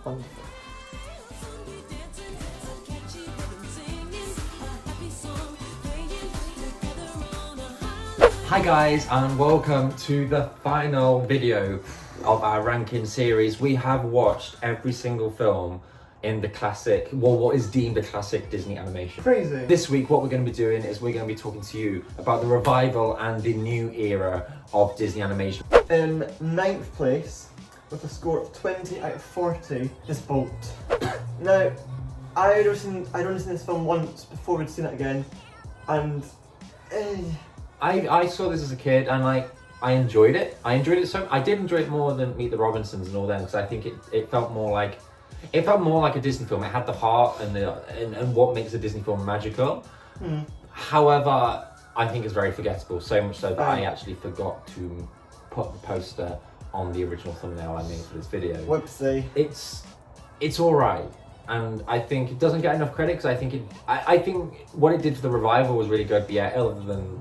Wonderful. Hi guys, and welcome to the final video of our ranking series. We have watched every single film in the classic, well, what is deemed a classic Disney animation. Crazy. This week what we're going to be doing is we're going to be talking to you about the revival and the new era of Disney animation. In 9th place, with a score of 20 out of 40, is Bolt. Now, I'd only seen this film once before we'd seen it again, and I saw this as a kid and I enjoyed it. I did enjoy it more than Meet the Robinsons and all them, because I think it felt more like a Disney film. It had the heart and what makes a Disney film magical. However, I think it's very forgettable, so much so that I actually forgot to put the poster on the original thumbnail I made for this video. Whoopsie. It's all right, and I think it doesn't get enough credit because I think what it did for the revival was really good. But yeah, other than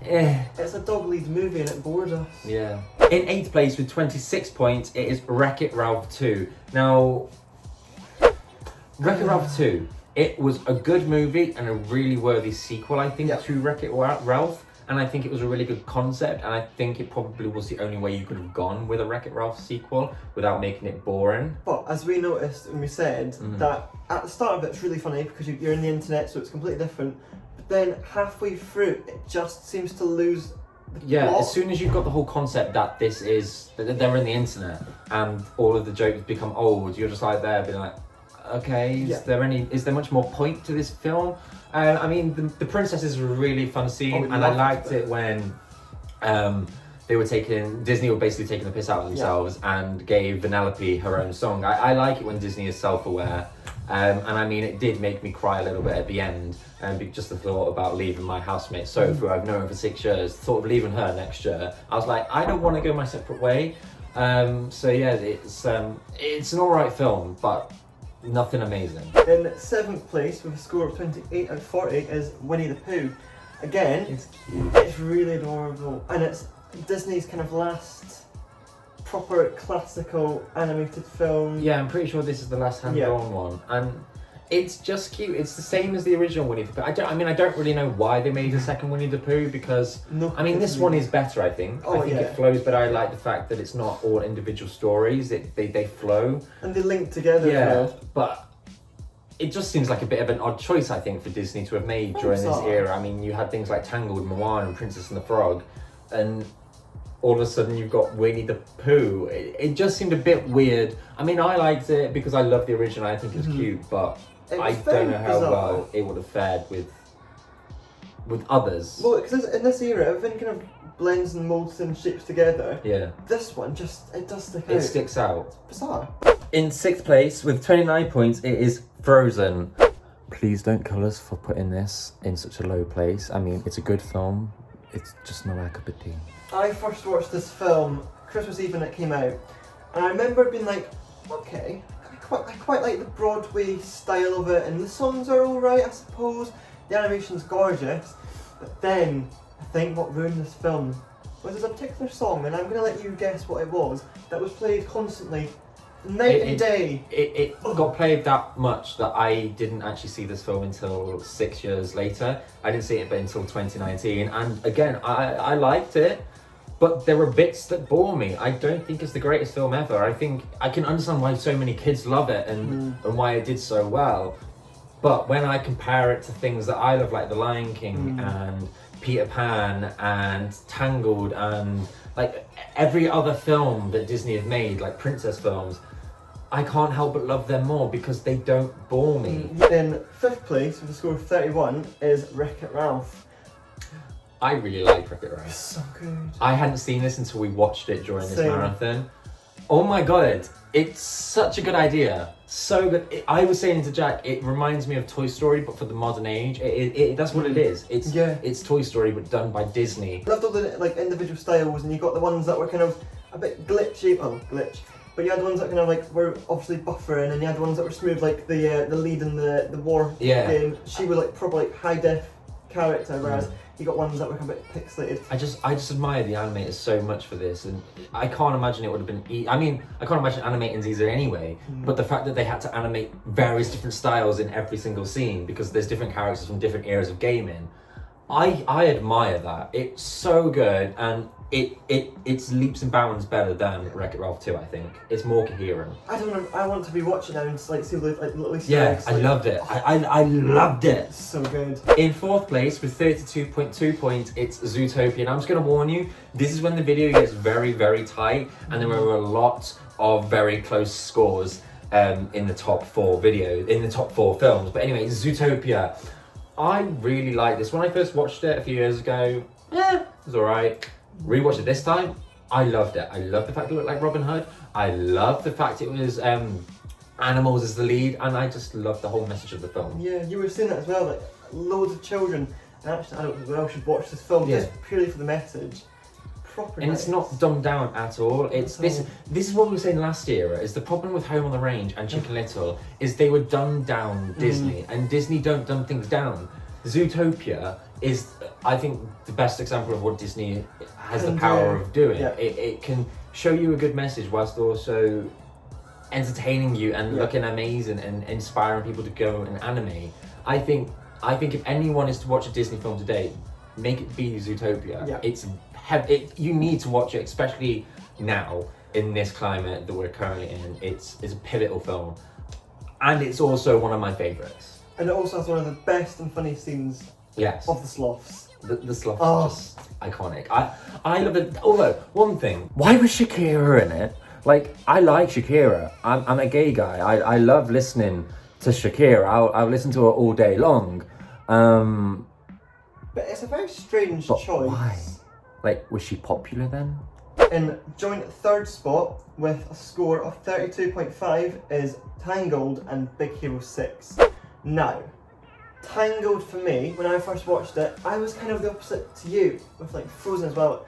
it's a dog lead movie and it bored us. Yeah. In 8th place with 26 points, it is WreckIt Ralph 2. Now, WreckIt Ralph 2, it was a good movie and a really worthy sequel, I think, to WreckIt Ralph. And I think it was a really good concept, and I think it probably was the only way you could have gone with a WreckIt Ralph sequel without making it boring. But as we noticed when we said that at the start of it, it's really funny because you're in the internet, so it's completely different. But then halfway through, it just seems to lose the plot. As soon as you've got the whole concept that they're in the internet and all of the jokes become old, you're just like there being like, okay, is there much more point to this film? I mean, the princesses were a really fun scene, and I liked it when Disney were basically taking the piss out of themselves and gave Vanellope her own song. I like it when Disney is self-aware, and I mean, it did make me cry a little bit at the end, just the thought about leaving my housemate Soph, who I've known for 6 years, thought of leaving her next year. I was like, I don't want to go my separate way. So yeah, it's an alright film, but nothing amazing. In 7th place with a score of 28 out of 40 is Winnie the Pooh. Again, it's cute. It's really adorable, and it's Disney's kind of last proper classical animated film. Yeah, I'm pretty sure this is the last hand-drawn one, and it's just cute. It's the same as the original Winnie the Pooh. I don't really know why they made a second Winnie the Pooh, because this one is better. I think it flows, but I like the fact that it's not all individual stories. They flow and they link together. Yeah, but it just seems like a bit of an odd choice, I think, for Disney to have made during this era. I mean, you had things like Tangled, Moana, and Princess and the Frog, and all of a sudden you've got Winnie the Pooh. It just seemed a bit weird. I mean, I liked it because I love the original. I think it was cute, but I don't know how well it would have fared with others. Well, because in this era, everything kind of blends and molds and shapes together. Yeah. This one it does stick out. It sticks out. It's bizarre. In 6th place with 29 points, it is Frozen. Please don't kill us for putting this in such a low place. I mean, it's a good film. It's just not our cup of tea. I first watched this film Christmas Eve when it came out, and I remember being like, okay, I quite like the Broadway style of it, and the songs are alright, I suppose. The animation's gorgeous, but then I think what ruined this film was there's a particular song, and I'm going to let you guess what it was, that was played constantly, night and day. It got played that much that I didn't actually see this film until 6 years later. I didn't see it until 2019, and again, I liked it. But there were bits that bore me. I don't think it's the greatest film ever. I think I can understand why so many kids love it and why it did so well. But when I compare it to things that I love, like The Lion King and Peter Pan and Tangled and like every other film that Disney have made, like princess films, I can't help but love them more because they don't bore me. In 5th place with a score of 31 is WreckIt Ralph. I really like WreckIt Ralph. It's so good. I hadn't seen this until we watched it during this marathon. Oh my god, it's such a good idea. So good. I was saying to Jack, it reminds me of Toy Story, but for the modern age. That's what it is. It's Toy Story, but done by Disney. I loved all the individual styles, and you got the ones that were kind of a bit glitchy. But you had the ones that kind of were obviously buffering, and you had the ones that were smooth, like the lead in the war game. She was proper high def character, whereas You got ones that were a bit pixelated. I just admire the animators so much for this, and I can't imagine it would have been. I mean, I can't imagine animating easier anyway. But the fact that they had to animate various different styles in every single scene because there's different characters from different eras of gaming, I admire that. It's so good, and it's leaps and bounds better than WreckIt Ralph 2. I think it's more coherent. I don't know. I want to be watching now and just, like see the little Easter Yeah, eggs, I loved it. I loved it. So good. In fourth place with 32.2 points, it's Zootopia. And I'm just going to warn you, this is when the video gets very, very tight, and there were a lot of very close scores in the top 4 films. But anyway, Zootopia. I really like this. When I first watched it a few years ago, it was alright. Rewatched it this time, I loved it. I love the fact it looked like Robin Hood. I love the fact it was animals as the lead, and I just love the whole message of the film. Yeah, you were saying that as well. Like loads of children and actually adults as well should watch this film just purely for the message. Proper. And it's not dumbed down at all. It's this is what we were saying last era. Is the problem with Home on the Range and Chicken Little is they were dumbed down Disney, and Disney don't dumb things down. Zootopia is, I think, the best example of what Disney has the power of doing. Yeah. It can show you a good message whilst also entertaining you and looking amazing and inspiring people to go and animate. I think if anyone is to watch a Disney film today, make it be Zootopia. Yeah. You need to watch it, especially now in this climate that we're currently in. It's a pivotal film, and it's also one of my favourites. And it also has one of the best and funniest scenes of the sloths. The sloths are just iconic. I love it. Although, one thing, why was Shakira in it? Like, I like Shakira. I'm a gay guy. I love listening to Shakira. I'll listen to her all day long. But it's a very strange choice. Why? Like, was she popular then? In joint third spot with a score of 32.5 is Tangled and Big Hero 6. Now, Tangled for me, when I first watched it, I was kind of the opposite to you, with like Frozen as well.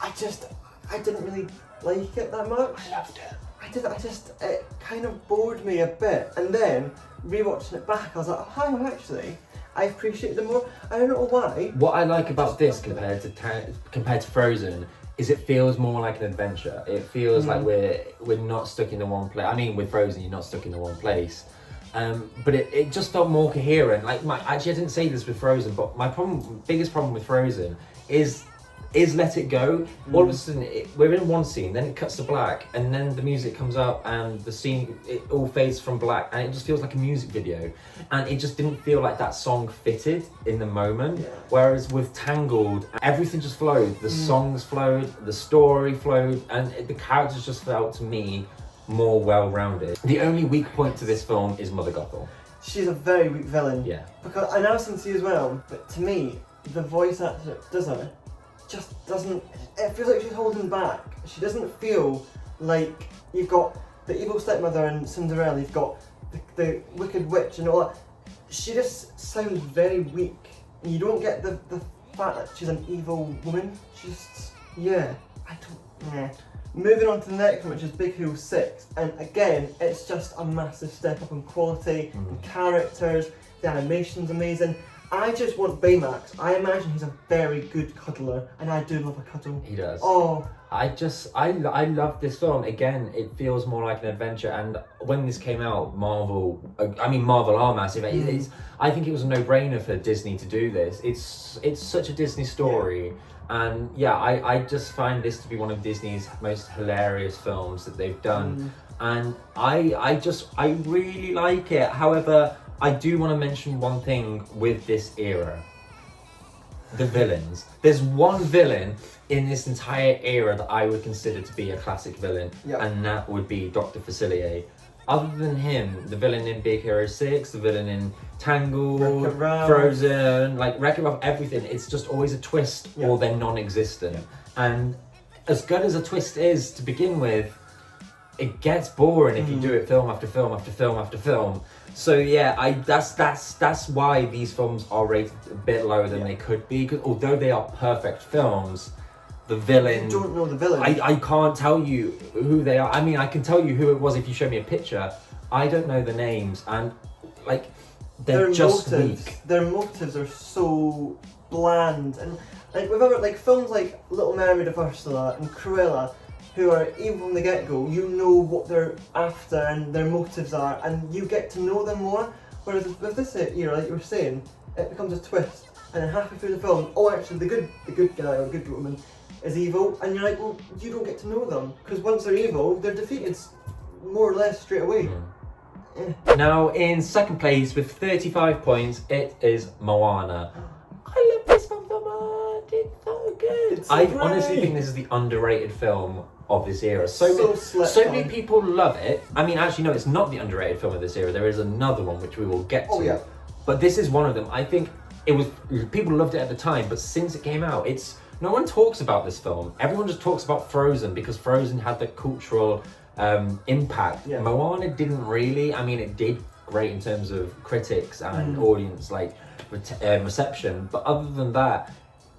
I didn't really like it that much. I loved it. It kind of bored me a bit. And then, rewatching it back, I was like, oh, hang on, actually, I appreciate it more. I don't know why. What I like about this compared to Frozen is it feels more like an adventure. It feels like we're not stuck in the one place. I mean, with Frozen, you're not stuck in the one place. But it just felt more coherent. Like actually, I didn't say this with Frozen, but my biggest problem with Frozen is Let It Go. All of a sudden, we're in one scene, then it cuts to black, and then the music comes up, and the scene it all fades from black, and it just feels like a music video, and it just didn't feel like that song fitted in the moment. Yeah. Whereas with Tangled, everything just flowed. The songs flowed, the story flowed, and the characters just felt to me more well-rounded. The only weak point to this film is Mother Gothel. She's a very weak villain. Yeah. Because I know Cynthia as well, but to me, the voice actor that does her just doesn't. It feels like she's holding back. She doesn't feel like you've got the evil stepmother and Cinderella. You've got the wicked witch and all that. She just sounds very weak. You don't get the fact that she's an evil woman. She's I don't. Moving on to the next one, which is Big Hero 6, and again, it's just a massive step up in quality, and characters, the animation's amazing. I just want Baymax. I imagine he's a very good cuddler, and I do love a cuddle. He does. Oh. I love this film. Again, it feels more like an adventure, and when this came out, Marvel are massive. I think it was a no-brainer for Disney to do this. It's such a Disney story. Yeah. And I just find this to be one of Disney's most hilarious films that they've done. And I really like it. However, I do want to mention one thing with this era. The villains. There's one villain in this entire era that I would consider to be a classic villain, and that would be Dr. Facilier. Other than him, the villain in Big Hero 6, the villain in Tangled, Frozen, like WreckIt Ralph, everything, it's just always a twist or they're non-existent. And as good as a twist is to begin with, it gets boring if you do it film after film after film after film. So that's why these films are rated a bit lower than they could be, because although they are perfect films, the villain... You don't know the villain. I can't tell you who they are. I mean, I can tell you who it was if you show me a picture. I don't know the names, and like they're just motives, weak. Their motives are so bland, and like with other like films like Little Mermaid of Ursula and Cruella, who are evil from the get-go, you know what they're after and their motives are, and you get to know them more. Whereas with this era, like you were saying, it becomes a twist, and then halfway through the film, oh actually the good guy or the good woman is evil, and you're like, well, you don't get to know them, because once they're evil, they're defeated more or less straight away. Now, in second place with 35 points, it is Moana. I love this film so much. It's so good. It's I great. honestly think this is the underrated film of this era. So slept many on. people love it. I mean, actually, no, it's not the underrated film of this era. There is another one which we will get to. Oh yeah. But this is one of them. I think it was, people loved it at the time, but since it came out, no one talks about this film. Everyone just talks about Frozen because Frozen had the cultural impact. Yeah. Moana didn't really. I mean, it did great in terms of critics and audience reception, but other than that,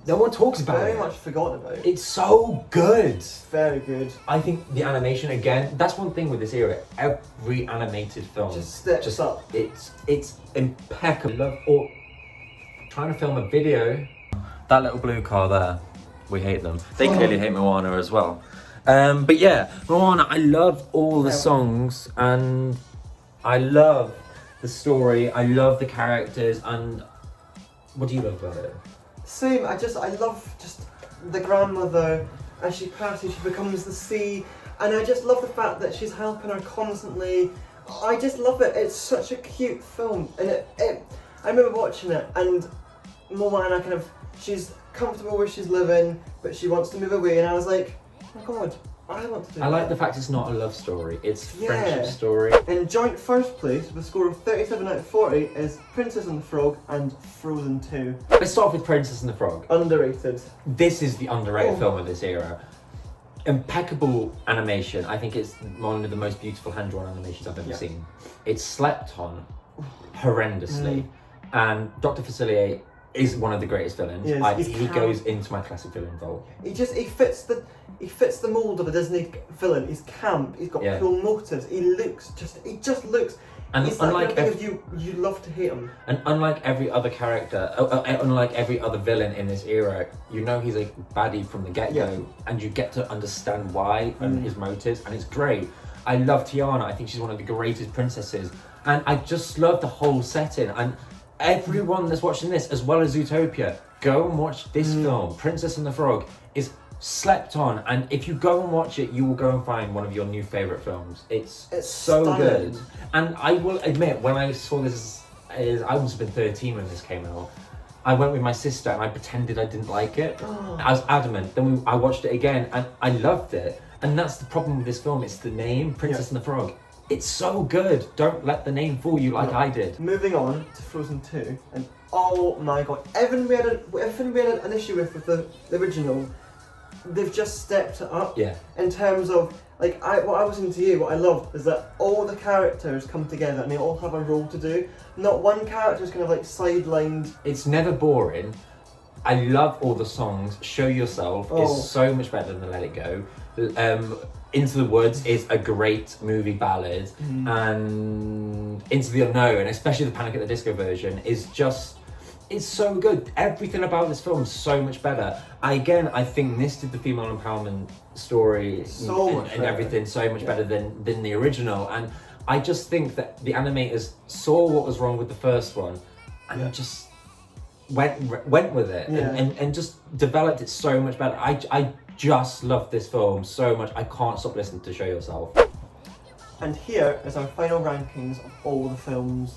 no one talks about Very it. much forgotten about it. It's so good. It's very good. I think the animation again. That's one thing with this era. Every animated film Just steps up. It's impeccable. Love all. Trying to film a video. That little blue car there. We hate them. They clearly hate Moana as well. But yeah, Moana, I love all the songs and I love the story. I love the characters. And what do you love about it? Same. I love just the grandmother as she passes. She becomes the sea, and I just love the fact that she's helping her constantly. I just love it. It's such a cute film, and I remember watching it, and Moana she's comfortable where she's living, but she wants to move away, and I was like, oh my god, I want to do I like that. the fact it's not a love story, it's a Yeah. friendship story. In joint first place with a score of 37 out of 40 is Princess and the Frog and Frozen 2. Let's start off with Princess and the Frog. Underrated. This is the underrated film of this era. Impeccable animation. I think it's one of the most beautiful hand-drawn animations I've ever seen. It's slept on horrendously. And Dr. Facilier is one of the greatest villains. Yes, He goes into my classic villain vault. He fits the mould of a Disney villain. He's camp. He's got cool motives. He just looks. And he's unlike you love to hate him. And unlike every other character, unlike every other villain in this era, you know he's a baddie from the get-go, and you get to understand why and his motives, and it's great. I love Tiana. I think she's one of the greatest princesses, and I just love the whole setting. And everyone that's watching this, as well as Zootopia, go and watch this film. Princess and the Frog is slept on, and if you go and watch it, you will go and find one of your new favourite films. It's so stunning. good. And I will admit, when I saw this, I must have been 13 when this came out. I went with my sister and I pretended I didn't like it. I was adamant. Then I watched it again and I loved it. And that's the problem with this film. It's the name, Princess and the Frog. It's so good. Don't let the name fool you like I did. Moving on to Frozen 2, and oh my god, everything we had an issue with the original, they've just stepped it up. Yeah. In terms of what I was into you, what I loved is that all the characters come together and they all have a role to do. Not one character is kind of sidelined. It's never boring. I love all the songs. Show Yourself is so much better than Let It Go. Into the Woods is a great movie ballad, and Into the Unknown, especially the Panic at the Disco version, is just, it's so good. Everything about this film is so much better. I think this did the female empowerment story and everything so much better than the original. And I just think that the animators saw what was wrong with the first one and just went with it and just developed it so much better. I just love this film so much. I can't stop listening to Show Yourself. And here is our final rankings of all the films.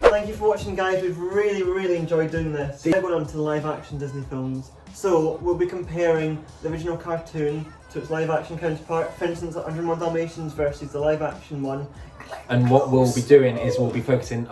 Thank you for watching, guys. We've really enjoyed doing this. Now going on to live action Disney films. So we'll be comparing the original cartoon to its live action counterpart, for instance 101 Dalmatians versus the live action one. And what we'll be doing is we'll be focusing,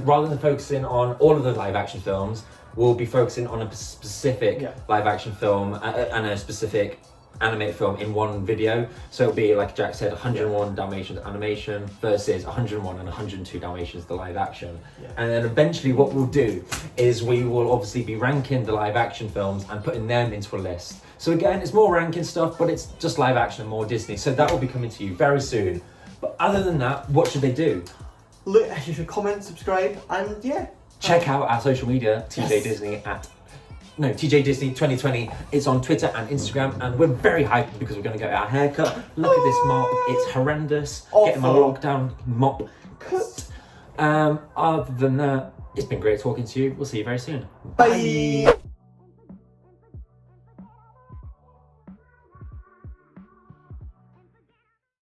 rather than focusing on all of the live action films, we'll be focusing on a specific live action film and a specific animated film in one video. So it'll be, like Jack said, 101 Dalmatians animation versus 101 and 102 Dalmatians, the live action. Yeah. And then eventually what we'll do is we will obviously be ranking the live action films and putting them into a list. So again, it's more ranking stuff, but it's just live action and more Disney. So that will be coming to you very soon. But other than that, what should they do? Look, you should comment, subscribe, and yeah. Check out our social media, TJ Disney TJ Disney 2020. It's on Twitter and Instagram, and we're very hyped because we're going to get our haircut. Look at this mop, it's horrendous. Awful. Getting my lockdown mop cut. Other than that, it's been great talking to you. We'll see you very soon. Bye.